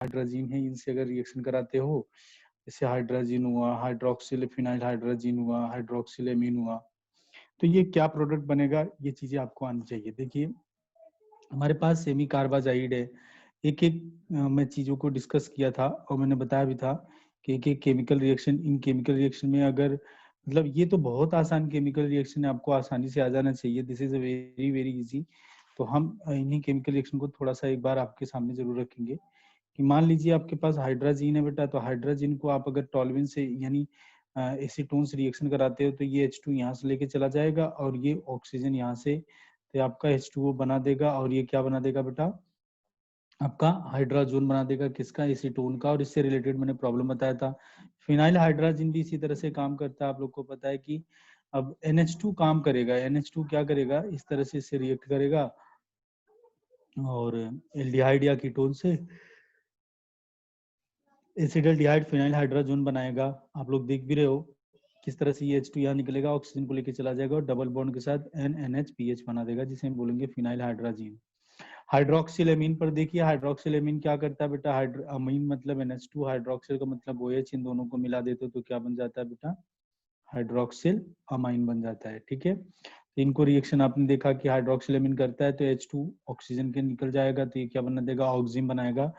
Hydrazine है, इनसे अगर रिएक्शन कराते हो, जैसे हाइड्रोजीन हुआ, हाइड्रोक्सिल फिनाइल हाइड्रोजीन हुआ, हाइड्रोक्सिल एमीन हुआ, तो ये क्या प्रोडक्ट बनेगा, ये चीजें आपको आनी चाहिए। देखिए हमारे पास सेमी कार्बाजाइड है, एक एक मैं चीजों को डिस्कस किया था और मैंने बताया भी था कि एक एक केमिकल रिएक्शन, इन केमिकल रिएक्शन में अगर मतलब ये तो बहुत आसान केमिकल रिएक्शन है, आपको आसानी से आ जाना चाहिए, this is a very very easy. तो हम इन्हीं केमिकल रिएक्शन को थोड़ा सा एक बार आपके सामने जरूर रखेंगे कि मान लीजिए आपके पास हाइड्रोजीन है बेटा, तो हाइड्रोजीन को आप अगर टॉलविन से यानी एसीटोन से रिएक्शन कराते हो तो ये H2 यहाँ से लेके चला जाएगा और ये ऑक्सीजन यहाँ से, तो आपका H2O बना देगा और ये क्या बना देगा बेटा, आपका हाइड्रोजन बना देगा, किसका, एसीटोन का। और इससे रिलेटेड मैंने प्रॉब्लम बताया था, फिनाइल हाइड्रोजन भी इसी तरह से काम करता है। आप लोग को पता है कि अब NH2 काम करेगा, NH2 क्या करेगा, इस तरह से इससे रिएक्ट करेगा और एल्डिहाइड या कीटोन से एसिडल्डिहाइड फिनाइल हाइड्रोजन बनाएगा। आप लोग देख भी रहे हो किस तरह से ये H2 यहाँ निकलेगा, ऑक्सीजन को लेकर चला जाएगा और डबल बॉन्ड के साथ NNHPH बना देगा, जिसे हम बोलेंगे फिनाइल हाइड्रोजन। हाइड्रोक्सिल एमीन पर देखिए, हाइड्रोक्सिल एमीन क्या करता है बेटा, अमीन मतलब NH2, हाइड्रोक्सिल का मतलब OH, इन दोनों को मिला देते हो तो क्या बन जाता है बेटा, हाइड्रोक्सिल अमाइन बन जाता है। ठीक है, तो इनको रिएक्शन आपने देखा कि हाइड्रोक्सिल एमीन करता है तो H2 ऑक्सीजन के निकल जाएगा, तो ये क्या बना देगा, ऑक्सीजन बनाएगा।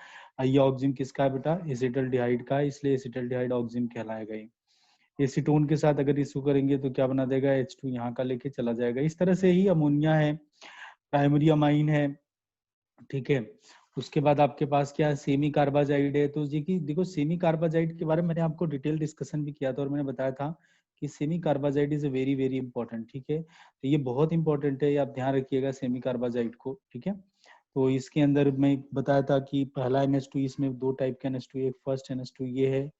ये ऑक्सीजन किसका है बेटा, एसिटल्डिहाइड का, इसलिए एसिटल्डिहाइड ऑक्सीजन कहलाएगा ये। एसीटोन के साथ अगर इसको करेंगे तो क्या बना देगा, H2 यहाँ का लेके चला जाएगा। इस तरह से ही अमोनिया है, प्राइमरी अमाइन है। ठीक है, उसके बाद आपके पास क्या है, सेमी कार्बाजाइड है। तो देखो सेमी कार्बाजाइड के बारे में मैंने आपको डिटेल डिस्कशन भी किया था और मैंने बताया था कि semi carbazide is very very important. ठीक है, तो ये बहुत इंपॉर्टेंट है, ये आप ध्यान रखिएगा सेमी कार्बाजाइड को। ठीक है, तो इसके अंदर मैं बताया था कि पहला NH2, इसमें दो टाइप का NH2, एक फर्स्ट NH2 ये है,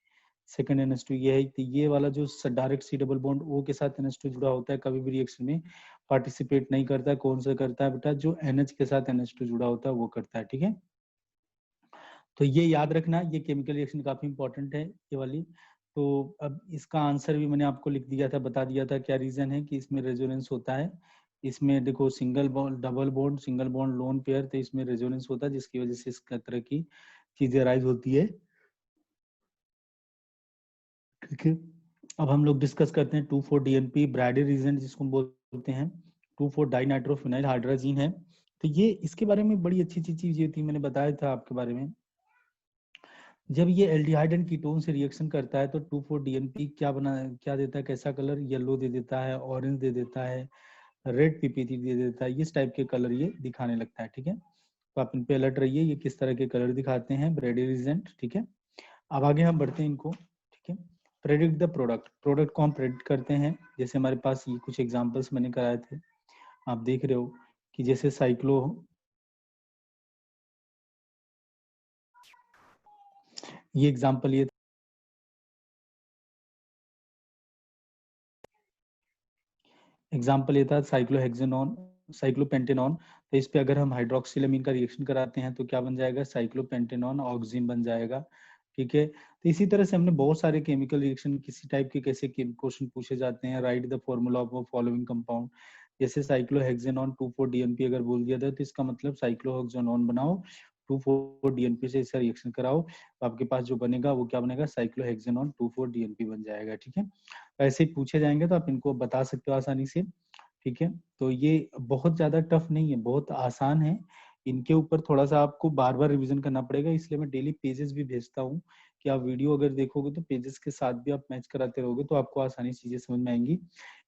सेकंड NH2 ये है। तो ये वाला जो direct C double bond O के साथ NH2 जुड़ा होता है, कभी भी रिएक्शन में पार्टिसिपेट नहीं करता है। कौन सा करता है बेटा, जो NH के साथ NH2 जुड़ा होता है वो करता है। ठीक है, तो ये याद रखना, ये केमिकल रिएक्शन काफी इंपॉर्टेंट है ये वाली। तो अब इसका आंसर भी मैंने आपको लिख दिया था, बता दिया था क्या रीजन है कि इसमें रेजोनेंस होता है। इसमें देखो single bond, double bond, single bond, lone pair, तो इसमें रेजोनेंस होता है जिसकी वजह से इस तरह की चीजें राइज होती है। ठीक है, अब हम लोग डिस्कस करते हैं 2,4-DNP ब्रैडी रीजन जिसको हम बोलते हैं, 2,4-डाइनाइट्रोफिनाइल हाइड्रोजीन है। तो ये इसके बारे में बड़ी अच्छी अच्छी चीज ये थी, मैंने बताया था आपके बारे में। जब ये एल्डिहाइड एंड कीटोन से रिएक्शन करता है तो 2,4-DNP क्या देता है, कैसा कलर, येलो दे देता है, ऑरेंज दे देता है, रेड पीपीटी दे देता है, इस टाइप के कलर ये दिखाने लगता है। ठीक है, तो आप इन पे अलर्ट रहिए, ये किस तरह के कलर दिखाते हैं, ब्रैडी रीजेंट। ठीक है, अब आगे हम बढ़ते हैं इनको। ठीक है, प्रेडिक्ट द प्रोडक्ट, प्रोडक्ट को हम प्रेडिक्ट करते हैं। जैसे हमारे पास ये कुछ एग्जांपल्स मैंने कराए थे, आप देख रहे हो कि जैसे साइक्लो, ये एग्जांपल ये था साइक्लोहेक्सेनॉन, साइक्लोपेंटेनॉन। तो इस पे अगर हम हाइड्रोक्सिलामीन का रिएक्शन कराते हैं तो क्या बन जाएगा, साइक्लोपेंटेनॉन ऑक्सीजन बन जाएगा। ठीक है, तो इसी तरह से हमने बहुत सारे केमिकल रिएक्शन किसी टाइप के कैसे क्वेश्चन पूछे जाते हैं, right the formula of following compound. जैसे साइक्लोहेक्सेनॉन 2,4-DNP अगर बोल दिया था तो इसका मतलब साइक्लोहेक्सेनॉन बनाओ, 2,4-DNP से इसका रिएक्शन कराओ, तो आपके पास जो बनेगा वो क्या बनेगा, साइक्लोहेक्सेनॉन 2,4-DNP बन जाएगा। ठीक है, ऐसे ही पूछे जाएंगे तो आप इनको बता सकते हो आसानी से। ठीक है, तो ये बहुत ज्यादा टफ नहीं है, बहुत आसान है। इनके ऊपर थोड़ा सा आपको बार बार रिवीजन करना पड़ेगा, इसलिए मैं डेली पेजेस भी भेजता हूँ कि आप वीडियो अगर देखोगे तो पेजेस के साथ भी आप मैच कराते रहोगे तो आपको आसानी से चीजें समझ में आएंगी।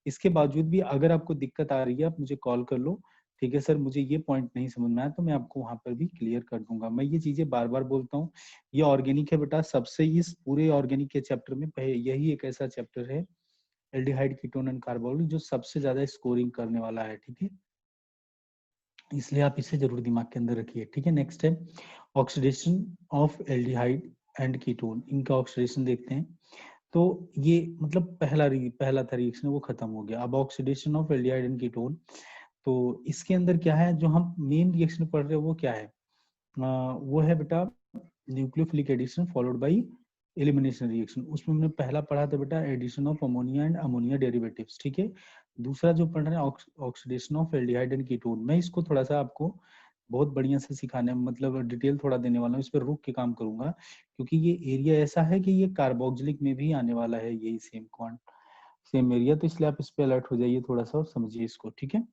इसके बावजूद भी अगर आपको दिक्कत आ रही है आप मुझे कॉल कर लो, ठीक है सर मुझे ये पॉइंट नहीं समझ में आया, तो मैं आपको वहां पर भी क्लियर कर दूंगा। मैं ये चीजें बार बार बोलता हूँ, ये ऑर्गेनिक है बेटा, सबसे इस पूरे ऑर्गेनिक के चैप्टर में यही एक ऐसा चैप्टर है, एल्डिहाइड कीटोन एंड कार्बोनिल, जो सबसे ज्यादा स्कोरिंग करने वाला है। ठीक है, इसलिए आप इसे जरूर दिमाग के अंदर रखिए। ठीक है, नेक्स्ट है oxidation of aldehyde and ketone, इनका ऑक्सीडेशन देखते हैं। तो ये मतलब पहला था रिएक्शन वो खत्म हो गया। अब oxidation of aldehyde and ketone, तो इसके अंदर क्या है, जो हम मेन रिएक्शन पढ़ रहे हैं वो क्या है, वो है बेटा nucleophilic addition followed by elimination reaction. उसमें हमने पहला पढ़ा था बेटा addition of ammonia and ammonia derivatives. ठीक है, दूसरा जो पढ़ रहे हैं oxidation of aldehyde and ketone, मैं इसको थोड़ा सा आपको बहुत बढ़िया से सिखाने, मतलब डिटेल थोड़ा देने वाला हूँ, इस पर रुक के काम करूंगा क्योंकि ये एरिया ऐसा है कि ये कार्बोक्सिलिक में भी आने वाला है, यही सेम एरिया, तो इसलिए आप इस पे अलर्ट हो जाइए थोड़ा सा और समझिए इसको, ठीक है।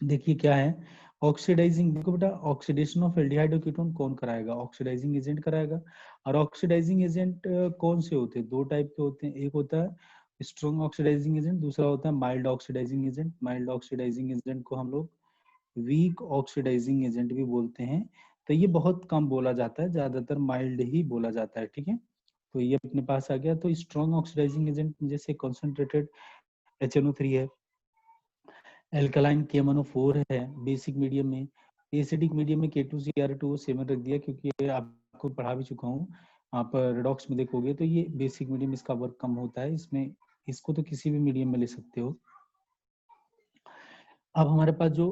देखिए क्या है ऑक्सीडाइजिंग, देखो बेटा ऑक्सीडेशन ऑफ एल्डिहाइड और कीटोन कौन कराएगा, ऑक्सीडाइजिंग एजेंट कराएगा। और ऑक्सीडाइजिंग एजेंट कौन से होते हैं, दो टाइप के होते हैं, एक होता है स्ट्रॉन्ग ऑक्सीडाइजिंग एजेंट, दूसरा होता है mild oxidising agent. Mild oxidising agent को हम लोग वीक ऑक्सीडाइजिंग एजेंट भी बोलते हैं। तो ये बहुत कम बोला जाता है, ज्यादातर माइल्ड ही बोला जाता है, ठीक है। तो ये अपने पास आ गया। तो स्ट्रॉन्ग ऑक्सीडाइजिंग एजेंट जैसे कॉन्सेंट्रेटेड HNO3 है, एल्कलाइन KMnO4 है बेसिक मीडियम में, एसिडिक मीडियम में K2Cr2O7 रख दिया क्योंकि ये आपको पढ़ा भी चुका हूँ, आप रेडॉक्स में देखोगे तो ये बेसिक मीडियम इसका वर्क कम होता है, इसमें इसको तो किसी भी मीडियम में ले सकते हो। अब हमारे पास जो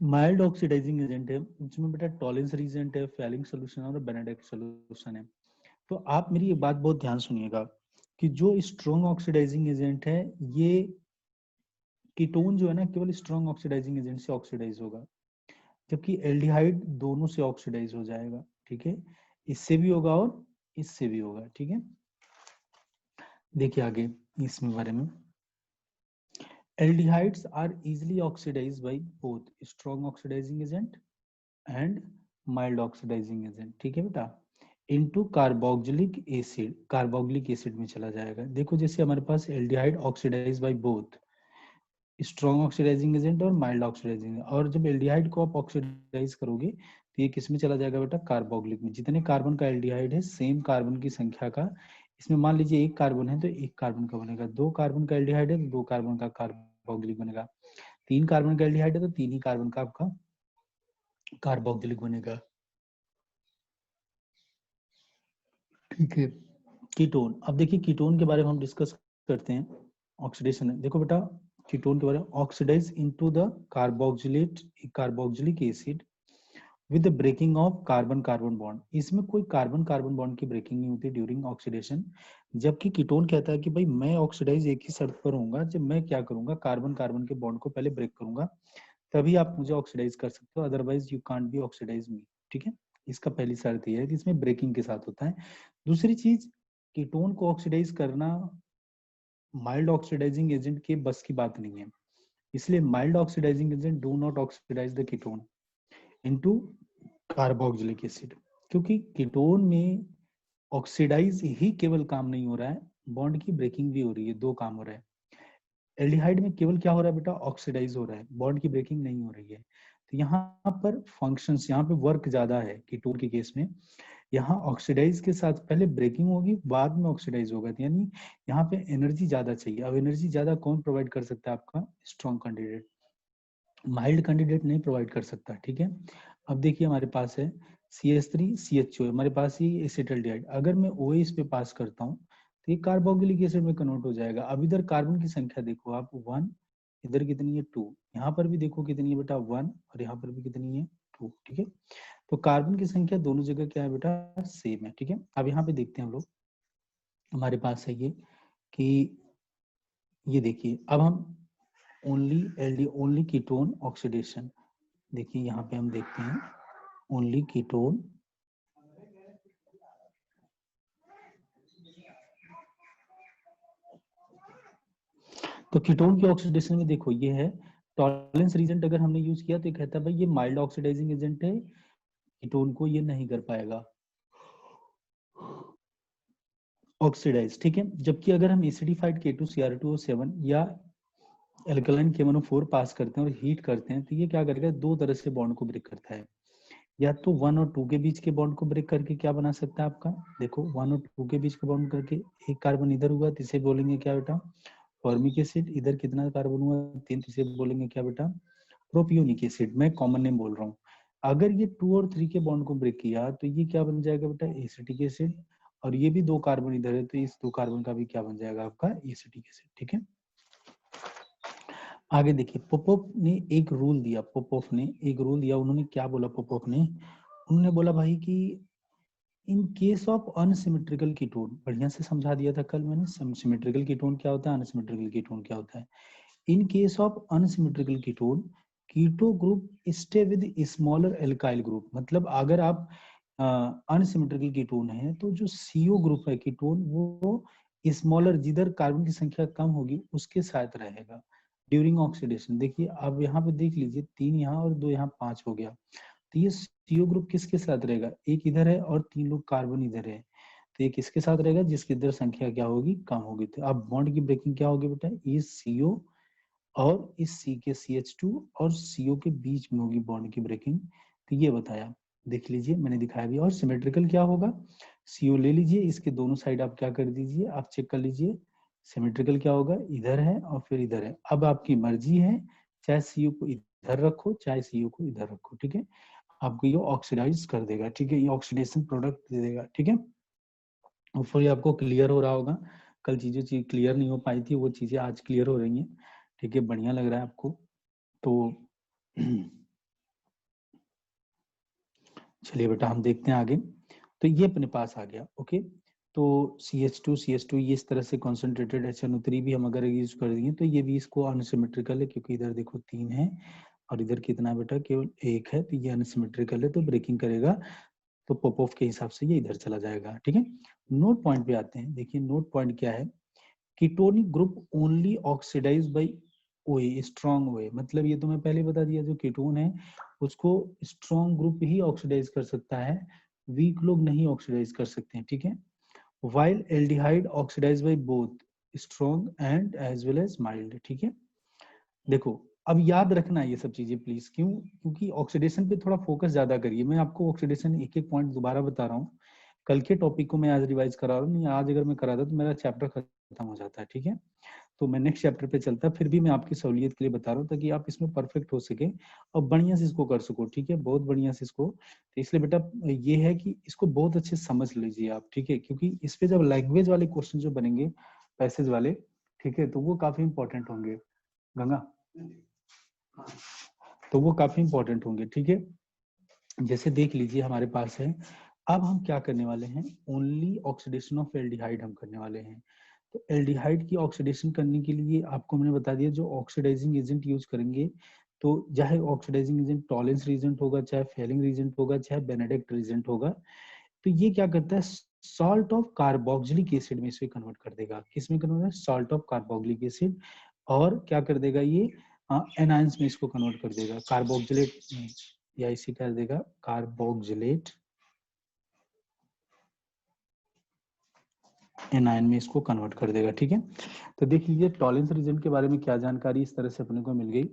माइल्ड ऑक्सीडाइजिंग एजेंट है उसमें बेटा टॉलेंस रीजेंट है, फैलिंग सोल्यूशन और बेनेडिक्ट सोल्यूशन है। तो आप मेरी एक बात बहुत ध्यान सुनिएगा कि जो स्ट्रॉन्ग ऑक्सीडाइजिंग एजेंट है ये कीटोन जो है ना केवल स्ट्रॉन्ग ऑक्सीडाइजिंग एजेंट से ऑक्सीडाइज होगा, जबकि एल्डिहाइड दोनों से ऑक्सीडाइज हो जाएगा, ठीक है, इससे भी होगा और इससे भी होगा, ठीक है। देखिए आगे इसमें बारे में, aldehydes are easily oxidized by both strong oxidizing agent and mild oxidizing agent, ठीक है बेटा, into carboxylic acid, carboxylic acid में चला जाएगा। देखो जैसे हमारे पास aldehyde oxidise by both strong oxidising agent और माइल्ड ऑक्सीडाइजिंग, और जब एल्डिहाइड को आप ऑक्सीडाइज करोगे तो ये किस में चला जाएगा बेटा, कार्बोक्सिलिक में। जितने कार्बन का एल्डिहाइड है सेम कार्बन की संख्या का, इसमें मान लीजिए एक कार्बन है तो एक कार्बन का बनेगा, दो कार्बन का एल्डिहाइड है तो दो कार्बन का कार्बोक्सिलिक बनेगा, तीन कार्बन का एल्डिहाइड है तो तीन ही कार्बन का आपका कार्बोक्सिलिक बनेगा, ठीक है। कीटोन, अब देखिए कीटोन के बारे में हम डिस्कस करते हैं, ऑक्सीडेशन है। देखो बेटा कीटोन के बारे में, oxidise into the carboxylic acid with the breaking of carbon carbon bond, इसमें कोई कार्बन कार्बन बॉन्ड की ब्रेकिंग नहीं होती ड्यूरिंग ऑक्सीडेशन। जबकि कीटोन कहता है कि भाई मैं ऑक्सीडाइज एक ही शर्त पर होऊंगा, जब मैं क्या करूंगा, कार्बन कार्बन के बॉन्ड को पहले ब्रेक करूंगा, तभी आप मुझे ऑक्सीडाइज कर सकते हो, otherwise you can't be oxidise me, ठीक है। इसका पहली शर्त ये है कि इसमें ब्रेकिंग के साथ होता है। दूसरी चीज, कीटोन को ऑक्सीडाइज करना माइल्ड ऑक्सीडाइजिंग एजेंट के बस की बात नहीं है, इसलिए mild oxidising agent do not oxidise the ketone into carboxylic acid, क्योंकि कीटोन में ऑक्सीडाइज ही केवल काम नहीं हो रहा है, बॉन्ड की ब्रेकिंग भी हो रही है, दो काम हो रहा है। एल्डिहाइड में केवल क्या हो रहा है बेटा, ऑक्सीडाइज हो रहा है, बॉन्ड की ब्रेकिंग नहीं हो रही है। तो यहाँ पर फंक्शंस, यहाँ पे वर्क ज्यादा है कीटोन के केस में, यहाँ ऑक्सीडाइज के साथ पहले ब्रेकिंग होगी बाद में ऑक्सीडाइज होगा, यानी यहाँ पे एनर्जी ज्यादा चाहिए। अब एनर्जी ज्यादा कौन प्रोवाइड कर सकता है, आपका स्ट्रॉन्ग कैंडिडेट, माइल्ड कैंडिडेट नहीं प्रोवाइड कर सकता, ठीक है। अब देखिए हमारे पास है CH3CHO, हमारे पास ये एसिटाल्डिहाइड, अगर मैं OH इस पे पास करता हूँ तो ये कार्बोक्सिलिक एसिड में कन्वर्ट हो जाएगा। अब इधर कार्बन की संख्या देखो आप 1, इधर कितनी है 2, यहाँ पर भी देखो कितनी है बेटा 1 और यहाँ पर भी कितनी है 2, ठीक है। तो कार्बन की संख्या दोनों जगह क्या है बेटा, सेम है, ठीक है। अब यहाँ पे देखते हैं हम लोग, हमारे पास है ये कि ये देखिए अब हम ओनली कीटोन ऑक्सीडेशन, देखिए यहाँ पे हम देखते हैं ओनली कीटोन, तो कीटोन की ऑक्सीडेशन में देखो ये है टॉलरेंस रीजेंट, अगर हमने यूज किया तो ये कहता है भाई ये माइल्ड ऑक्सीडाइजिंग एजेंट है, कीटोन को ये नहीं कर पाएगा ऑक्सीडाइज, ठीक है। जबकि अगर हम एसिडिफाइड K2Cr2O7 या एल्कलाइन KMnO4 पास करते हैं और हीट करते हैं तो ये क्या करेगा, दो तरह से बॉन्ड को ब्रेक करता है, या तो 1 और 2 के बीच के बॉन्ड को ब्रेक करके क्या बना सकता है आपका, देखो 1 और 2 के बीच के बॉन्ड करके एक कार्बन इधर हुआ तो इसे बोलेंगे क्या बेटा, फॉर्मिक एसिड, इधर कितना कार्बन हुआ 3, इसे बोलेंगे क्या बेटा, प्रोपियोनिक एसिड, मैं कॉमन नेम बोल रहा हूँ। अगर ये 2 और 3 के बॉन्ड को ब्रेक किया तो ये क्या बन जाएगा बेटा, एसिटिक एसिड, और ये भी दो कार्बन इधर है तो इस दो कार्बन का भी क्या बन जाएगा आपका, एसिटिक एसिड, ठीक है। आगे देखिए पोपोफ ने एक रूल दिया, उन्होंने क्या बोला, पोपोफ ने, उन्होंने बोला भाई कि in case of unsymmetrical ketone, बढ़िया से समझा दिया था कल मैंने, सिमेट्रिकल कीटोन क्या होता है, अनसिमेट्रिकल कीटोन क्या होता है। In case of unsymmetrical ketone, keto group stay with smaller alkyl group. मतलब अगर आप अनसिमेट्रिकल कीटोन है तो जो CO ग्रुप है कीटोन वो स्मॉलर, जिधर कार्बन की संख्या कम होगी उसके साथ रहेगा ड्यूरिंग ऑक्सीडेशन। देखिए अब यहाँ पे देख लीजिए 3 यहाँ और 2 यहाँ 5 हो गया, तो ये CO ग्रुप किसके साथ रहेगा, एक इधर है और 3 लोग कार्बन इधर है, तो ये किसके साथ रहेगा, जिसकी इधर संख्या क्या होगी, कम होगी। तो अब बॉन्ड की ब्रेकिंग क्या होगी बेटा, इस CO और इस C के CH2 और CO के बीच में होगी बॉन्ड की ब्रेकिंग। तो ये बताया, देख लीजिए मैंने दिखाया भी। और सिमेट्रिकल क्या होगा, CO ले लीजिए, इसके दोनों साइड आप क्या कर दीजिए, आप चेक कर लीजिए। सिमेट्रिकल क्या होगा, इधर है और फिर इधर है। अब आपकी मर्जी है, चाहे CO को इधर रखो चाहे CO को इधर रखो, ठीक है। आपको ये ऑक्सीडाइज कर देगा, ठीक है, ये ऑक्सीडेशन प्रोडक्ट दे देगा, ठीक है। होपफुली आपको क्लियर हो रहा होगा, कल चीजें क्लियर नहीं हो पाई थी, वो चीजें आज क्लियर हो रही हैं, ठीक है, बढ़िया लग रहा है आपको। तो चलिए बेटा हम देखते हैं आगे। तो ये अपने पास आ गया, ओके। तो CH2 ये इस तरह से कॉन्सेंट्रेटेड HNO3 भी हम अगर यूज कर दिए तो ये भी इसको अनसिमेट्रिकल है, क्योंकि इधर देखो 3 है और इधर कितना बेटा, केवल 1 है, तो ये अनसिमेट्रिकल है, तो ब्रेकिंग करेगा तो पॉपऑफ के हिसाब से ये इधर चला जाएगा, ठीक है। नोट पॉइंट पे आते हैं, देखिए नोट पॉइंट क्या है, ketonic group only oxidise by OA, strong OA। मतलब ये तो मैं पहले बता दिया, जो कीटोन है उसको स्ट्रॉन्ग ग्रुप ही ऑक्सीडाइज कर सकता है, वीक लोग नहीं ऑक्सीडाइज कर सकते हैं, ठीक है। while aldehyde oxidise by both strong and as well as mild, ठीक है। देखो अब याद रखना ये सब चीजें प्लीज, क्यों, क्योंकि ऑक्सीडेशन पे थोड़ा फोकस ज्यादा करिए। मैं आपको ऑक्सीडेशन एक एक पॉइंट दोबारा बता रहा हूँ, कल के टॉपिक को मैं आज रिवाइज करा रहा हूँ, नहीं आज अगर मैं कराता तो मेरा चैप्टर खत्म हो जाता है, ठीक है। तो मैं नेक्स्ट चैप्टर पे चलता, फिर भी मैं आपकी सहूलियत के लिए बता रहा हूँ ताकि आप इसमें परफेक्ट हो सके और बढ़िया से इसको कर सको, ठीक है, बहुत बढ़िया से इसको। तो इसलिए बेटा ये है कि इसको बहुत अच्छे से समझ लीजिए आप, ठीक है, क्योंकि इस पे जब लैंग्वेज वाले क्वेश्चन जो बनेंगे पैसेज वाले, ठीक है, तो वो काफी इंपॉर्टेंट होंगे गंगा, तो वो काफी इंपॉर्टेंट होंगे, ठीक है। जैसे देख लीजिए हमारे पास है, अब हम क्या करने वाले हैं, ओनली ऑक्सीडेशन ऑफ एल्डिहाइड हम करने वाले हैं। तो एल्डिहाइड की ऑक्सीडेशन करने के लिए आपको मैंने बता दिया, जो ऑक्सीडाइजिंग एजेंट यूज करेंगे, तो चाहे ऑक्सीडाइजिंग एजेंट टॉलेंस रीजेंट होगा, चाहे फेलिंग रीजेंट होगा, चाहे बेनेडिक्ट रीजेंट होगा, तो ये क्या करता है, सॉल्ट ऑफ कार्बोक्सिलिक एसिड में इसे कन्वर्ट कर देगा। किस में convert, salt of carboxylic acid, और क्या कर देगा ये, एनायंस में इसको कन्वर्ट कर देगा, कार्बोक्सिलेट या इसे कर देगा कार्बोक्सिलेट एनायन में इसको कन्वर्ट कर देगा, ठीक है। तो देख लीजिए टॉलेंस रीजन के बारे में क्या जानकारी इस तरह से अपने को मिल गई,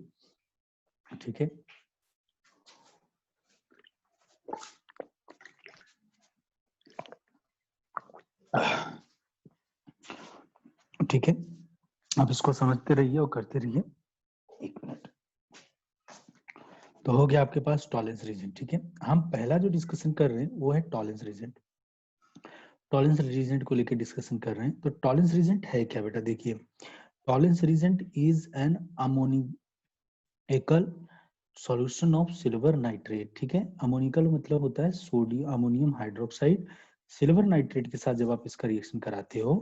ठीक है। ठीक है, आप इसको समझते रहिए और करते रहिए। एक मिनट, तो हो गया आपके पास टॉलेंस रीजन, ठीक है। हम पहला जो डिस्कशन कर रहे हैं वो है टॉलेंस रीजन। टॉलेंस रीजन को लेकर डिस्कशन कर रहे हैं, तो टॉलेंस रीजन है क्या बेटा, देखिए Tollens reagent is an ammoniacal solution of silver nitrate, ठीक है। अमोनिकल मतलब होता है sodium ammonium hydroxide, silver nitrate के साथ जब आप इसका रिएक्शन कराते हो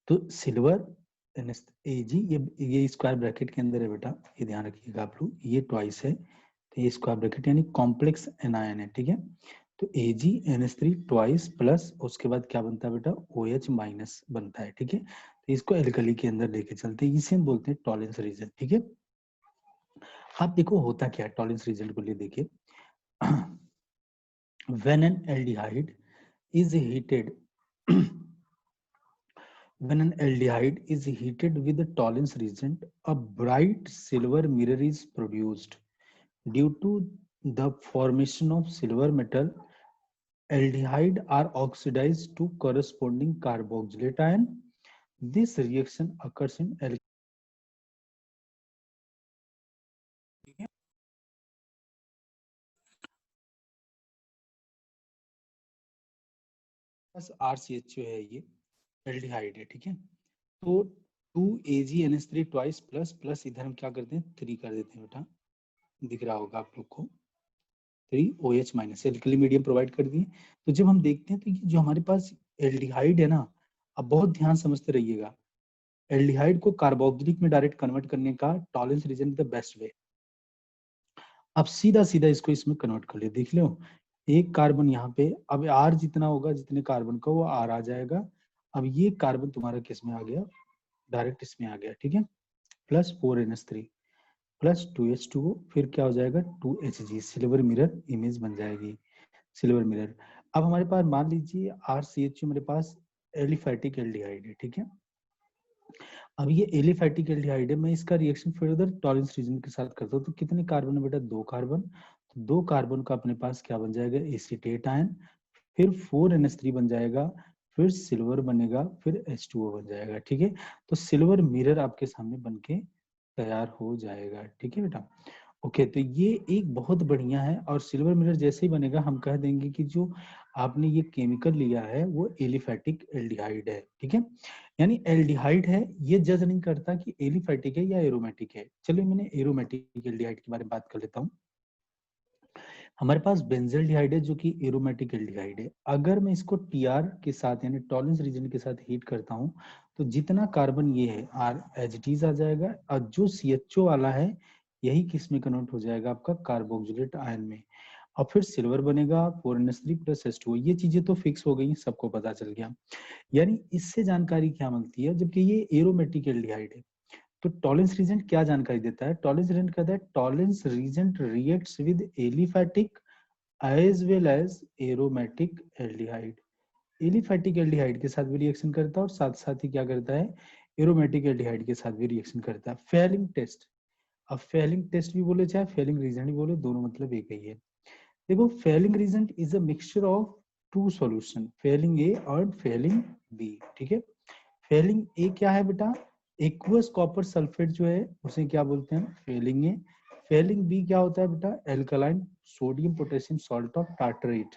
तो सिल्वर Ag, ये स्क्वायर ब्रैकेट के अंदर है बेटा, ये ध्यान रखिएगा आप लोग, ये ट्वाइस है, तो ये स्क्वायर ब्रैकेट यानी कॉम्प्लेक्स एनायन है, ठीक है। तो AgNH3 ट्वाइस प्लस उसके बाद क्या बनता है बेटा, OH माइनस बनता है, ठीक है। तो इसको एल्कली के अंदर लेके चलते हैं, इसे हम बोलते हैं टॉलेंस रीजन, ठीक है। आप देखो होता क्या है टॉलेंस रीजन को ले, देखिए when an aldehyde is heated when an aldehyde is heated with the tolerance reagent, a bright silver mirror is produced. Due to the formation of silver metal, aldehyde are oxidized to corresponding carboxylate ion. This reaction occurs in RCHO है, ये aldehyde है, ठीक है। तो 2AgNH3 twice plus plus इधर हम क्या करते हैं 3 कर देते हैं बेटा, दिख रहा होगा आप लोग को, 3OH minus, alkali medium provide कर दिए। तो जब हम देखते हैं तो ये जो हमारे पास एल्डिहाइड है ना, अब बहुत ध्यान समझते रहिएगा, एल्डिहाइड को कार्बोक्सिलिक में डायरेक्ट कन्वर्ट करने का Tollens reagent the best way. अब सीधा सीधा इसको इसमें कन्वर्ट कर ले, देख लो एक कार्बन यहाँ पे, अब आर जितना होगा जितने कार्बन का वो आर आ जाएगा। अब ये कार्बन तुम्हारा किस में आ गया, डायरेक्ट इसमें आ गया, ठीक है, प्लस 4NH3 प्लस 2H2O, फिर क्या हो जाएगा 2Hg, सिल्वर मिरर इमेज बन जाएगी, सिल्वर मिरर। अब हमारे पास मान लीजिए RCHO मेरे पास एलिफैटिक एल्डिहाइड है, ठीक है। अब ये एलिफैटिक एल्डिहाइड है, मैं इसका रिएक्शन फर्दर टॉलरेंस रीजन के साथ करता हूँ, तो कितने कार्बन है बेटा, 2 कार्बन, तो 2 कार्बन का अपने पास क्या बन जाएगा, एसीटेट आयन, फिर 4NH3 बन जाएगा, फिर सिल्वर बनेगा, फिर H2O बन जाएगा, ठीक है। तो सिल्वर मिरर आपके सामने बनके तैयार हो जाएगा, ठीक है बेटा। ओके, तो ये एक बहुत बढ़िया है, और सिल्वर मिरर जैसे ही बनेगा हम कह देंगे कि जो आपने ये केमिकल लिया है वो एलिफैटिक एल्डिहाइड है, ठीक है। यानी एल्डिहाइड है, ये जज नहीं करता कि एलिफैटिक है या एरोमेटिक है। चलिए मैंने एरोमेटिक एल्डिहाइड के बारे में बात कर लेता हूँ। हमारे पास बेंजल्डिहाइड है जो कि एरोमेटिक एल्डिहाइड है। अगर मैं इसको टीआर के साथ यानी टॉलरेंस रीजन के साथ हीट करता हूँ तो जितना कार्बन ये है आर एच आ जाएगा, और जो CHO वाला है यही किस में कन्वर्ट हो जाएगा, आपका कार्बोक्सिलेट आयन में, और फिर सिल्वर बनेगा 4NH3 प्लस H2O। ये चीजें तो फिक्स हो गई, सबको पता चल गया। यानी इससे जानकारी क्या मिलती है, जबकि ये एरोमेटिक एल्डिहाइड है तो टॉलरेंस रीजेंट क्या जानकारी देता है, टॉलरेंस रीजेंट कहता है Tollens reagent reacts with aliphatic as well as aromatic aldehyde. Aliphatic aldehyde के साथ भी रिएक्शन करता है और साथ साथ ही क्या करता है, एरोमेटिक एल्डिहाइड के साथ भी रिएक्शन करता है। फेलिंग टेस्ट, अब फेलिंग टेस्ट भी बोले चाहे फेलिंग रीजेंट भी बोले, दोनों मतलब एक ही है। देखो Fehling reagent is a mixture of two solution, Fehling A और फेलिंग बी, ठीक है। फेलिंग ए क्या है बेटा, एक्वस कॉपर सल्फेट जो है उसे क्या बोलते हैं, फेलिंग ए। फेलिंग बी क्या होता है बेटा, alkaline sodium potassium salt of tartrate,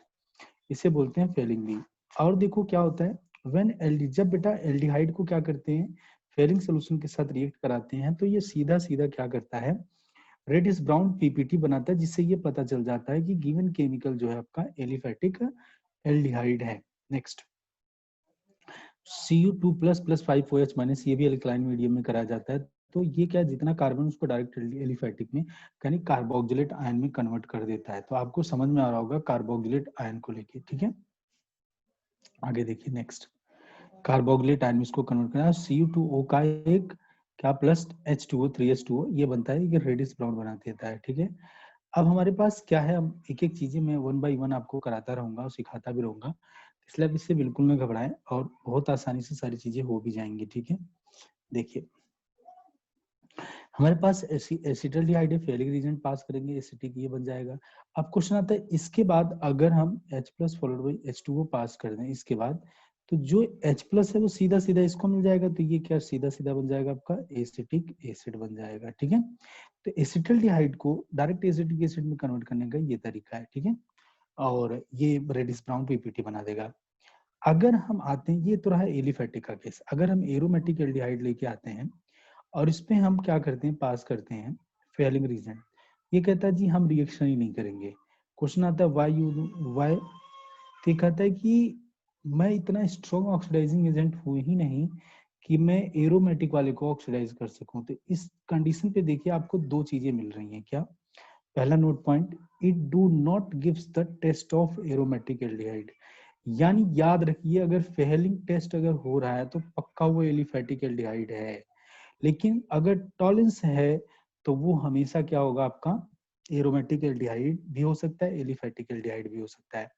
इसे बोलते हैं फेलिंग बी। और देखो क्या होता है, व्हेन एल्डी, जब बेटा एल्डिहाइड को क्या करते हैं, फेलिंग सोल्यूशन के साथ रिएक्ट कराते हैं तो ये सीधा सीधा क्या करता है, रेडिश ब्राउन पीपीटी बनाता है, जिससे ये पता चल जाता है कि गिवन केमिकल जो है आपका एलिफैटिक एल्डिहाइड है। Next, Cu2 plus plus 5OH minus, ये भी अल्कलाइन मीडियम में कराया जाता है। तो ये क्या, जितना कार्बन उसको डायरेक्ट एलिफैटिक में यानी कार्बोक्सिलेट आयन में कन्वर्ट कर देता है। तो आपको समझ में आ रहा होगा कार्बोक्सिलेट आयन को लेके, ठीक है। आगे देखिए नेक्स्ट, कार्बोक्सिलेट आयन में इसको कन्वर्ट करना है, Cu2O का एक क्या प्लस H2O 3H2O ये बनता है, ये रेडिश ब्राउन बना देता है, ठीक है। अब हमारे पास क्या है, हम एक एक चीजें मैं 1 बाय 1 आपको कराता रहूंगा और सिखाता भी रहूंगा, इसलिए आप इससे बिल्कुल ना घबराएं और बहुत आसानी से सारी चीजें हो भी जाएंगी, ठीक है। देखिए हमारे पास एसिटल्डिहाइड है, फेलिक रीजेंट पास करेंगे, एसिटिक ये बन जाएगा। अब क्वेश्चन आता है इसके बाद अगर हम H plus followed by H2O पास कर दें इसके बाद, तो जो H प्लस है वो सीधा सीधा इसको मिल जाएगा, तो ये क्या सीधा सीधा बन जाएगा आपका एसिटिक एसिड बन जाएगा, ठीक है। तो एसिटल्डिहाइड को डायरेक्ट एसिटिक एसिड में कन्वर्ट करने का ये तरीका है, ठीक है, और ये रेडिश ब्राउन पीपीटी बना देगा। अगर हम आते हैं, ये तो रहा एलिफैटिक का केस, अगर हम एरोमेटिक एल्डिहाइड लेके आते हैं और इस पे हम क्या करते हैं, पास करते हैं फेलिंग रीजन, ये कहता है जी हम रिएक्शन ही नहीं करेंगे। क्वेश्चन आता है वाई, तो कहता है कि मैं इतना स्ट्रॉन्ग ऑक्सीडाइजिंग एजेंट हूँ ही नहीं कि मैं एरोमेटिक वाले को ऑक्सीडाइज कर सकूं। तो इस कंडीशन पे देखिए आपको दो चीजें मिल रही हैं, क्या, पहला note point, it do not gives the test of aromatic aldehyde, यानी याद रखिए अगर फेलिंग टेस्ट अगर हो रहा है तो पक्का वो एलिफैटिक एल्डिहाइड है, लेकिन अगर टॉलरेंस है तो वो हमेशा क्या होगा आपका, एरोमेटिक एल्डिहाइड भी हो सकता है, एलिफैटिक एल्डिहाइड भी हो सकता है।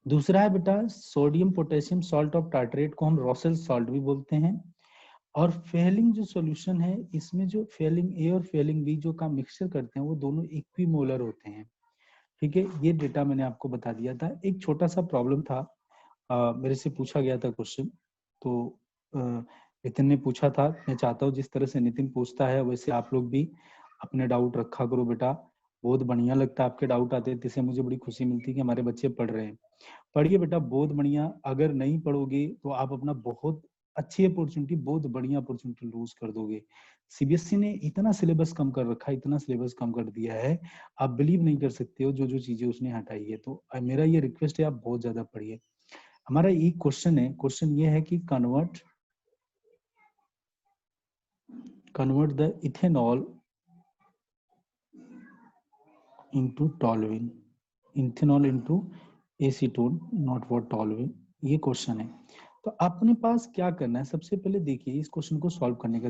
दूसरा है बेटा sodium potassium salt of tartrate को हम रॉसेल सॉल्ट भी बोलते हैं। और फेलिंग जो सॉल्यूशन है इसमें जो फेलिंग ए और फेलिंग बी जो का मिक्सचर करते हैं वो दोनों इक्विमोलर होते हैं, ठीक है। ये डेटा मैंने आपको बता दिया था। एक छोटा सा प्रॉब्लम था, मेरे से पूछा गया था क्वेश्चन, तो नितिन ने पूछा था, मैं चाहता हूँ जिस तरह से नितिन पूछता है वैसे आप लोग भी अपने डाउट रखा करो बेटा, बहुत बढ़िया लगता है आपके डाउट आते हैं, इससे मुझे बड़ी खुशी मिलती है कि हमारे बच्चे पढ़ रहे हैं। पढ़िए बेटा बहुत बढ़िया, अगर नहीं पढ़ोगे तो आप अपना बहुत अच्छी अपॉर्चुनिटी, बहुत बढ़िया अपॉर्चुनिटी लूज कर दोगे। सीबीएसई ने इतना सिलेबस कम कर रखा है, इतना सिलेबस कम कर दिया है, आप बिलीव नहीं कर सकते हो जो जो चीजें उसने हटाई है। तो मेरा ये रिक्वेस्ट है आप बहुत ज्यादा पढ़िए। हमारा एक क्वेश्चन है, क्वेश्चन ये है कि convert convert the ethanol into toluene, ethanol into acetone, not for toluene। ये क्वेश्चन है। तो अपने पास क्या करना है, सबसे पहले देखिए इस क्वेश्चन को सॉल्व करने का